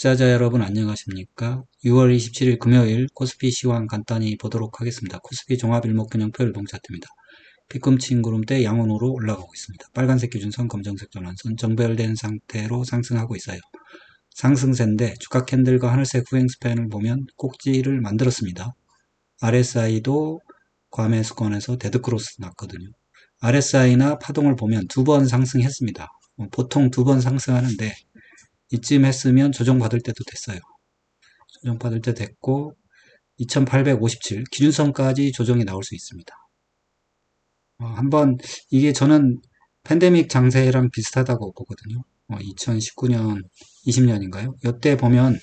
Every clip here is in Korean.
투자자 여러분 안녕하십니까? 6월 27일 금요일 코스피 시황 간단히 보도록 하겠습니다. 코스피 종합일목균형표 일봉 차트입니다. 뒤꿈치 구름대 양온으로 올라가고 있습니다. 빨간색 기준선, 검정색 전환선 정배열된 상태로 상승하고 있어요. 상승세인데 주가 캔들과 하늘색 후행 스팬을 보면 꼭지를 만들었습니다. RSI도 과매수권에서 데드크로스 났거든요. RSI나 파동을 보면 두 번 상승했습니다. 보통 두 번 상승하는데 이쯤 했으면 조정받을 때도 됐어요. 조정받을 때 됐고 2857 기준선까지 조정이 나올 수 있습니다. 한번 이게 저는 팬데믹 장세랑 비슷하다고 보거든요. 2019년 20년인가요? 이때 보면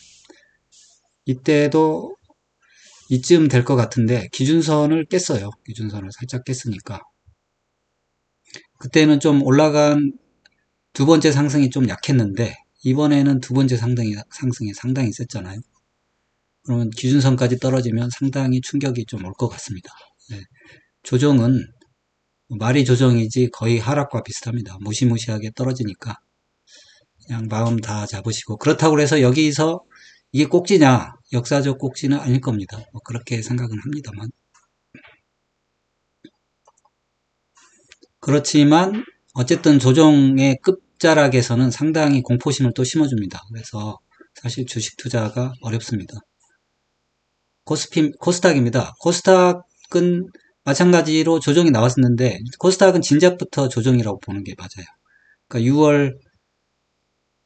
이때도 이쯤 될 것 같은데 기준선을 깼어요. 기준선을 살짝 깼으니까 그때는 좀 올라간 두 번째 상승이 좀 약했는데 이번에는 두 번째 상승이 상당히 셌잖아요. 그러면 기준선까지 떨어지면 상당히 충격이 좀 올 것 같습니다. 네. 조정은 말이 조정이지 거의 하락과 비슷합니다. 무시무시하게 떨어지니까 그냥 마음 다 잡으시고, 그렇다고 해서 여기서 이게 꼭지냐, 역사적 꼭지는 아닐 겁니다. 그렇게 생각은 합니다만, 그렇지만 어쨌든 조정의 끝자락에서는 상당히 공포심을 또 심어줍니다. 그래서 사실 주식 투자가 어렵습니다. 코스닥입니다. 코스닥은 마찬가지로 조정이 나왔었는데 코스닥은 진작부터 조정이라고 보는 게 맞아요. 그러니까 6월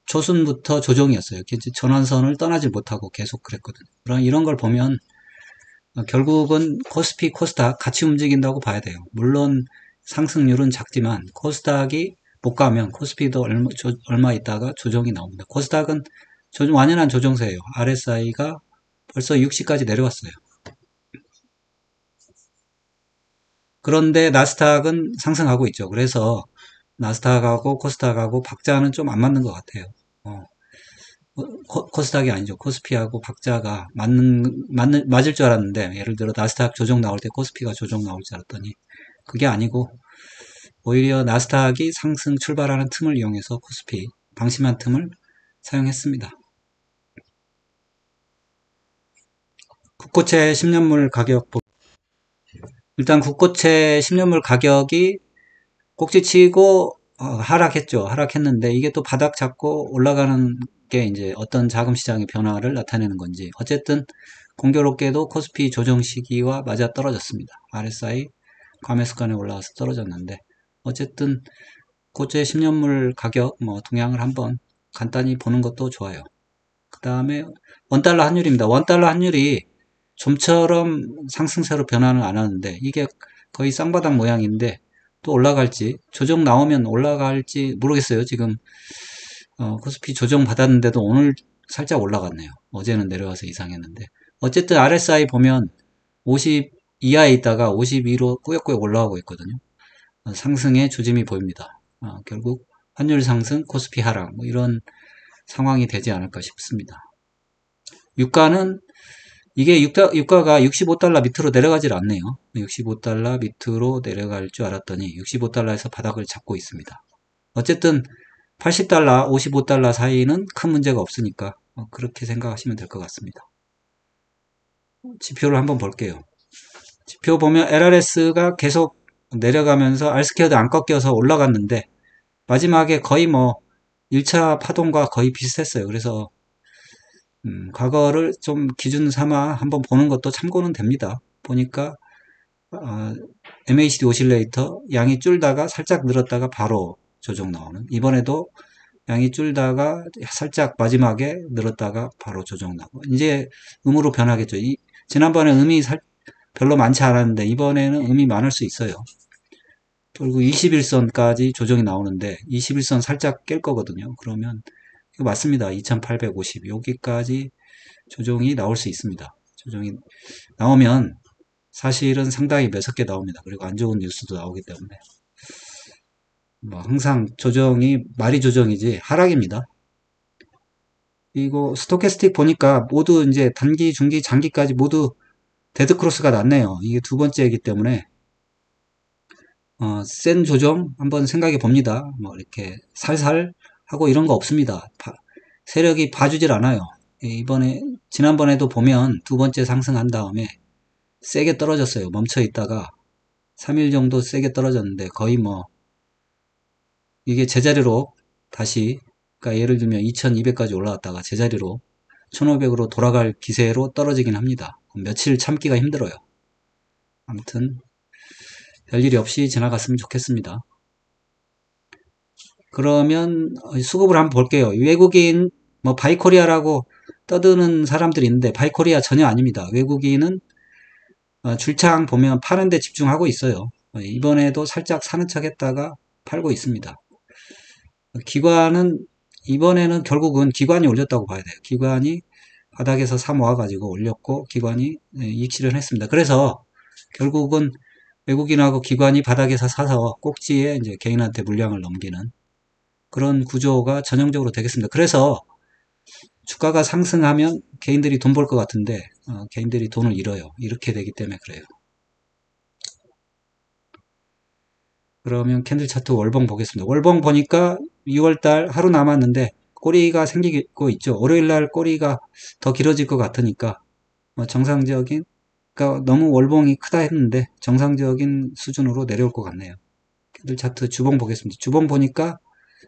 초순부터 조정이었어요. 전환선을 떠나지 못하고 계속 그랬거든요. 그럼 이런 걸 보면 결국은 코스피, 코스닥 같이 움직인다고 봐야 돼요. 물론 상승률은 작지만 코스닥이 못 가면 코스피도 얼마 있다가 조정이 나옵니다. 코스닥은 완연한 조정세예요. RSI가 벌써 60까지 내려왔어요. 그런데 나스닥은 상승하고 있죠. 그래서 나스닥하고 코스닥하고 박자는 좀 안 맞는 것 같아요. 코스닥이 아니죠. 코스피하고 박자가 맞을 줄 알았는데, 예를 들어 나스닥 조정 나올 때 코스피가 조정 나올 줄 알았더니 그게 아니고 오히려 나스닥이 상승 출발하는 틈을 이용해서 코스피 방심한 틈을 사용했습니다. 국고채 10년물 가격, 일단 국고채 10년물 가격이 꼭지치고 하락했죠. 하락했는데 이게 또 바닥 잡고 올라가는 게 이제 어떤 자금 시장의 변화를 나타내는 건지, 어쨌든 공교롭게도 코스피 조정 시기와 맞아 떨어졌습니다. RSI 과매수권에 올라와서 떨어졌는데, 어쨌든 고체 10년물 가격 동향을 한번 간단히 보는 것도 좋아요. 그 다음에 원달러 환율입니다. 원달러 환율이 좀처럼 상승세로 변화는 안 하는데 이게 거의 쌍바닥 모양인데 또 올라갈지, 조정 나오면 올라갈지 모르겠어요. 지금 코스피 조정 받았는데도 오늘 살짝 올라갔네요. 어제는 내려와서 이상했는데, 어쨌든 RSI 보면 50 이하에 있다가 52로 꾸역꾸역 올라가고 있거든요. 상승의 조짐이 보입니다. 결국 환율 상승, 코스피 하락 이런 상황이 되지 않을까 싶습니다. 유가는 이게 유가가 65달러 밑으로 내려가질 않네요. 65달러 밑으로 내려갈 줄 알았더니 65달러에서 바닥을 잡고 있습니다. 어쨌든 80달러, 55달러 사이는 큰 문제가 없으니까 그렇게 생각하시면 될 것 같습니다. 지표를 한번 볼게요. 지표 보면 LRS가 계속 내려가면서 R스퀘어도 안 꺾여서 올라갔는데 마지막에 거의 1차 파동과 거의 비슷했어요. 그래서 과거를 좀 기준 삼아 한번 보는 것도 참고는 됩니다. 보니까 MACD 오실레이터 양이 줄다가 살짝 늘었다가 바로 조정 나오는, 이번에도 양이 줄다가 살짝 마지막에 늘었다가 바로 조정 나고, 이제 음으로 변하겠죠. 지난번에 음이 별로 많지 않았는데 이번에는 음이 많을 수 있어요. 결국 21선까지 조정이 나오는데 21선 살짝 깰 거거든요. 그러면 이거 맞습니다. 2850 여기까지 조정이 나올 수 있습니다. 조정이 나오면 사실은 상당히 매섭게 나옵니다. 그리고 안 좋은 뉴스도 나오기 때문에 항상 조정이 말이 조정이지 하락입니다. 이거 스토캐스틱 보니까 모두 이제 단기, 중기, 장기까지 모두 데드크로스가 났네요. 이게 두 번째이기 때문에 센 조정 한번 생각해 봅니다. 이렇게 살살 하고 이런 거 없습니다. 세력이 봐주질 않아요. 지난번에도 보면 두 번째 상승한 다음에 세게 떨어졌어요. 멈춰 있다가 3일 정도 세게 떨어졌는데 거의 뭐 이게 제자리로 다시, 그러니까 예를 들면 2200까지 올라왔다가 제자리로 1500으로 돌아갈 기세로 떨어지긴 합니다. 며칠 참기가 힘들어요. 아무튼 별일이 없이 지나갔으면 좋겠습니다. 그러면 수급을 한번 볼게요. 외국인 뭐 바이코리아라고 떠드는 사람들이 있는데 바이코리아 전혀 아닙니다. 외국인은 줄창 보면 파는 데 집중하고 있어요. 이번에도 살짝 사는 척 했다가 팔고 있습니다. 기관은 이번에는 결국은 기관이 올렸다고 봐야 돼요. 기관이 바닥에서 사 모아가지고 올렸고 기관이 이익 실현했습니다. 그래서 결국은 외국인하고 기관이 바닥에서 사서 꼭지에 이제 개인한테 물량을 넘기는 그런 구조가 전형적으로 되겠습니다. 그래서 주가가 상승하면 개인들이 돈 벌 것 같은데 개인들이 돈을 잃어요. 이렇게 되기 때문에 그래요. 그러면 캔들 차트 월봉 보겠습니다. 월봉 보니까 6월달 하루 남았는데 꼬리가 생기고 있죠. 월요일날 꼬리가 더 길어질 것 같으니까 정상적인, 그러니까 너무 월봉이 크다 했는데 정상적인 수준으로 내려올 것 같네요. 캔들 차트 주봉 보겠습니다. 주봉 보니까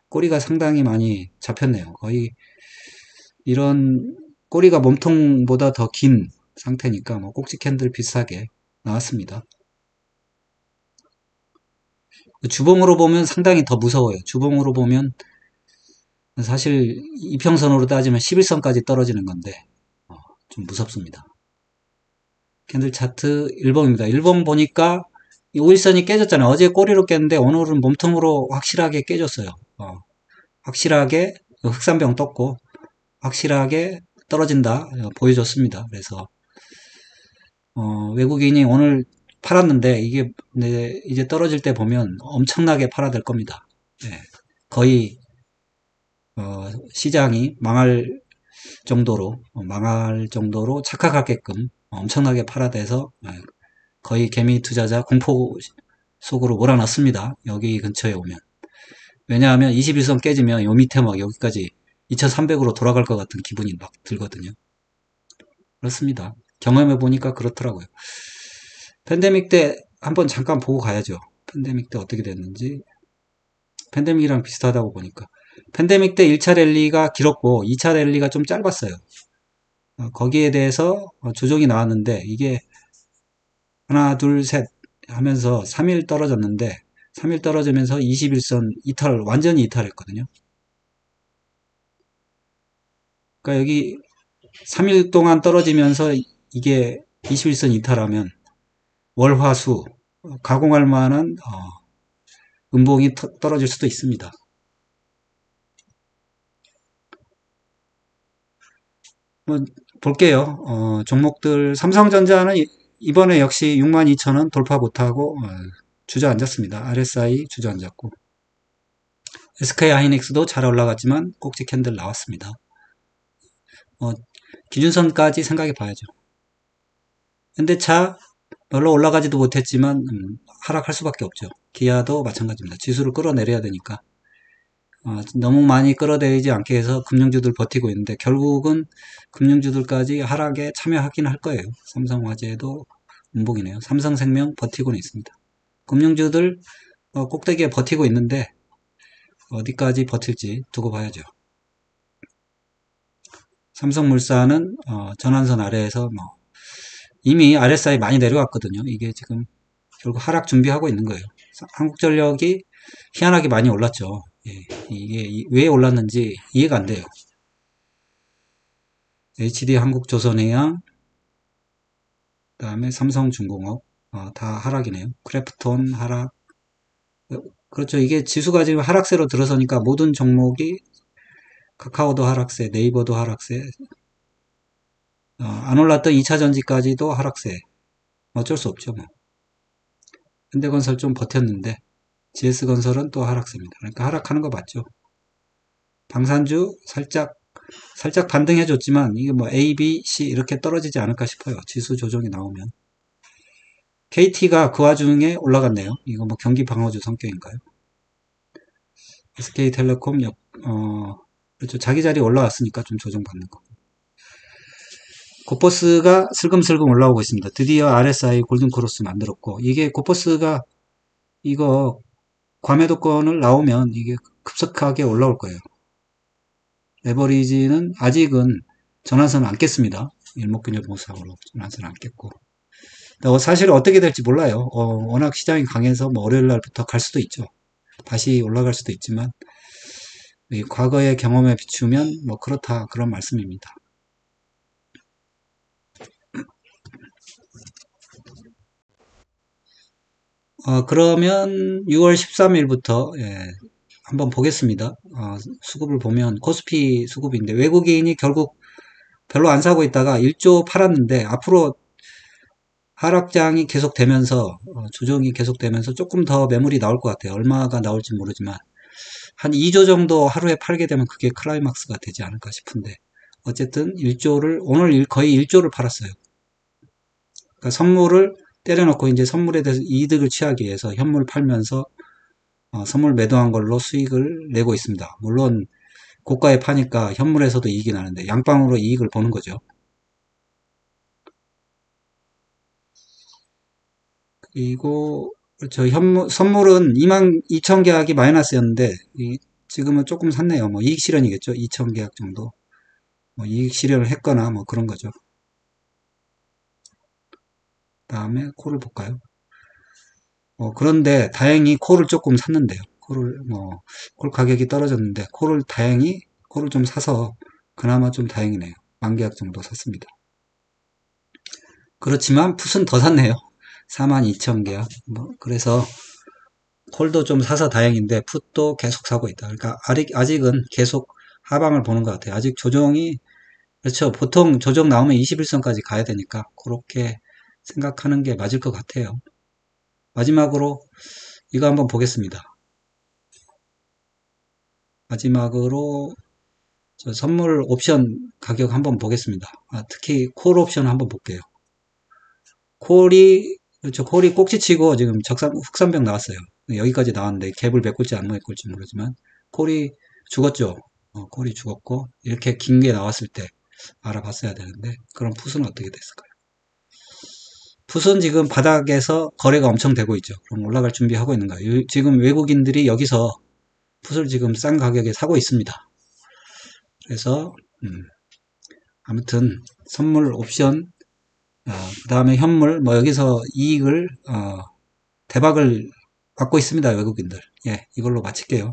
꼬리가 상당히 많이 잡혔네요. 거의 이런 꼬리가 몸통보다 더 긴 상태니까 뭐 꼭지 캔들 비슷하게 나왔습니다. 주봉으로 보면 상당히 더 무서워요. 주봉으로 보면 사실 이평선으로 따지면 11선까지 떨어지는 건데 좀 무섭습니다. 캔들 차트 1봉입니다. 1봉 보니까 이 5일선이 깨졌잖아요. 어제 꼬리로 깼는데 오늘은 몸통으로 확실하게 깨졌어요. 확실하게 흑산병 떴고 확실하게 떨어진다 보여줬습니다. 그래서 외국인이 오늘 팔았는데 이게 이제 떨어질 때 보면 엄청나게 팔아야 될 겁니다. 네, 거의 시장이 망할 정도로 착각하게끔 엄청나게 팔아대서 거의 개미 투자자 공포 속으로 몰아넣습니다. 여기 근처에 오면. 왜냐하면 21선 깨지면 요 밑에 막 여기까지 2300으로 돌아갈 것 같은 기분이 막 들거든요. 그렇습니다. 경험해 보니까 그렇더라고요. 팬데믹 때 한번 잠깐 보고 가야죠. 팬데믹 때 어떻게 됐는지. 팬데믹이랑 비슷하다고 보니까. 팬데믹 때 1차 랠리가 길었고 2차 랠리가 좀 짧았어요. 거기에 대해서 조정이 나왔는데 이게 하나 둘 셋 하면서 3일 떨어졌는데 3일 떨어지면서 21선 완전히 이탈했거든요. 그러니까 여기 3일 동안 떨어지면서 이게 21선 이탈하면 월화수 가공할 만한 음봉이 떨어질 수도 있습니다. 볼게요. 종목들 삼성전자는 이번에 역시 62,000원 돌파 못하고 주저앉았습니다. RSI 주저앉았고 SK하이닉스도 잘 올라갔지만 꼭지 캔들 나왔습니다. 기준선까지 생각해 봐야죠. 현대차 별로 올라가지도 못했지만 하락할 수밖에 없죠. 기아도 마찬가지입니다. 지수를 끌어내려야 되니까 너무 많이 끌어내리지 않게 해서 금융주들 버티고 있는데 결국은 금융주들까지 하락에 참여하긴 할 거예요. 삼성화재도 음봉이네요. 삼성생명 버티고는 있습니다. 금융주들 꼭대기에 버티고 있는데 어디까지 버틸지 두고 봐야죠. 삼성물산은 전환선 아래에서 이미 RSI 많이 내려왔거든요. 이게 지금 결국 하락 준비하고 있는 거예요. 한국전력이 희한하게 많이 올랐죠. 예, 이게 왜 올랐는지 이해가 안 돼요. HD 한국조선해양, 그 다음에 삼성중공업 다 하락이네요. 크래프톤 하락. 그렇죠. 이게 지수가 지금 하락세로 들어서니까 모든 종목이 카카오도 하락세, 네이버도 하락세, 안 올랐던 2차전지까지도 하락세. 어쩔 수 없죠. 뭐. 현대건설 좀 버텼는데 GS건설은 또 하락세입니다. 그러니까 하락하는 거 맞죠. 방산주 살짝 반등해줬지만 이게 뭐 A, B, C 이렇게 떨어지지 않을까 싶어요. 지수 조정이 나오면. KT가 그 와중에 올라갔네요. 이거 뭐 경기 방어주 성격인가요? SK텔레콤 그렇죠. 자기 자리 올라왔으니까 좀 조정받는 거. 고퍼스가 슬금슬금 올라오고 있습니다. 드디어 RSI 골든크로스 만들었고, 이게 고퍼스가 이거 과매도권을 나오면 이게 급속하게 올라올 거예요. 레버리지는 아직은 전환선을 안 깼습니다. 일목균열 보상으로 전환선을 안 깼고. 사실 어떻게 될지 몰라요. 워낙 시장이 강해서 뭐 월요일 날부터 갈 수도 있죠. 다시 올라갈 수도 있지만, 과거의 경험에 비추면 뭐 그렇다, 그런 말씀입니다. 그러면 6월 13일부터 한번 보겠습니다. 수급을 보면 코스피 수급인데 외국인이 결국 별로 안 사고 있다가 1조 팔았는데 앞으로 하락장이 계속되면서 조정이 계속되면서 조금 더 매물이 나올 것 같아요. 얼마가 나올지 모르지만 한 2조 정도 하루에 팔게 되면 그게 클라이막스가 되지 않을까 싶은데 어쨌든 1조를 오늘 거의 1조를 팔았어요. 그러니까 선물을 때려놓고 이제 선물에 대해서 이득을 취하기 위해서 현물 팔면서 선물 매도한 걸로 수익을 내고 있습니다. 물론 고가에 파니까 현물에서도 이익이 나는데 양방으로 이익을 보는 거죠. 그리고 저 선물은 22,000 계약이 마이너스였는데 지금은 조금 샀네요. 뭐 이익 실현이겠죠. 2,000 계약 정도. 뭐 이익 실현을 했거나 뭐 그런 거죠. 다음에 콜을 볼까요? 그런데 다행히 콜을 조금 샀는데요. 콜 가격이 떨어졌는데 콜을 좀 사서 그나마 좀 다행이네요. 10,000계약 정도 샀습니다. 그렇지만 풋은 더 샀네요. 42,000계약. 그래서 콜도 좀 사서 다행인데 풋도 계속 사고 있다. 그러니까 아직은 계속 하방을 보는 것 같아요. 아직 조정이 그렇죠. 보통 조정 나오면 21선까지 가야 되니까 그렇게 생각하는 게 맞을 것 같아요. 마지막으로 이거 한번 보겠습니다. 마지막으로 선물 옵션 가격 한번 보겠습니다. 특히 콜 옵션 한번 볼게요. 콜이 꼭지치고 지금 흑산병 나왔어요. 여기까지 나왔는데 갭을 메꿀지 안 메꿀지 모르지만 콜이 죽었죠. 콜이 죽었고 이렇게 긴 게 나왔을 때 알아봤어야 되는데 그럼 풋은 어떻게 됐을까요? 풋은 지금 바닥에서 거래가 엄청 되고 있죠. 그럼 올라갈 준비하고 있는 거예요. 지금 외국인들이 여기서 풋을 지금 싼 가격에 사고 있습니다. 그래서 아무튼 선물 옵션 그 다음에 현물 뭐 여기서 이익을 대박을 받고 있습니다. 외국인들. 예, 이걸로 마칠게요.